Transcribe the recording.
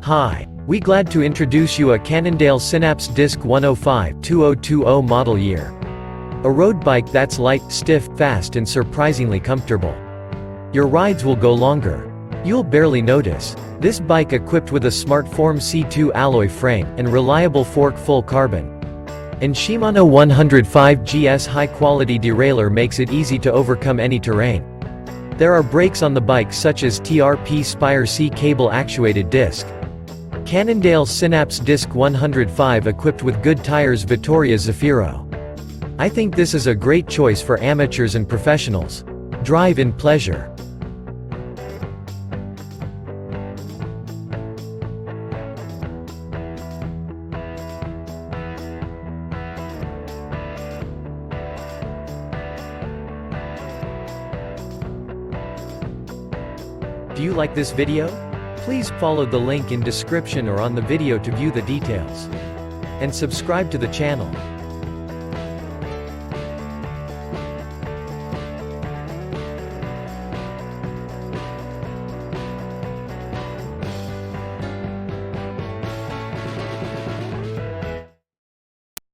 Hi, we glad to introduce you a Cannondale Synapse Disc 105-2020 model year. A road bike that's light, stiff, fast and surprisingly comfortable. Your rides will go longer. You'll barely notice. This bike equipped with a SmartForm C2 Alloy frame, and reliable fork full carbon. And Shimano 105 GS high-quality derailleur makes it easy to overcome any terrain. There are brakes on the bike such as TRP Spyre-C cable actuated disc. Cannondale Synapse Disc 105 equipped with good tires Vittoria Zaffiro. I think this is a great choice for amateurs and professionals. Drive in pleasure. Do you like this video? Please follow the link in description or on the video to view the details. And subscribe to the channel.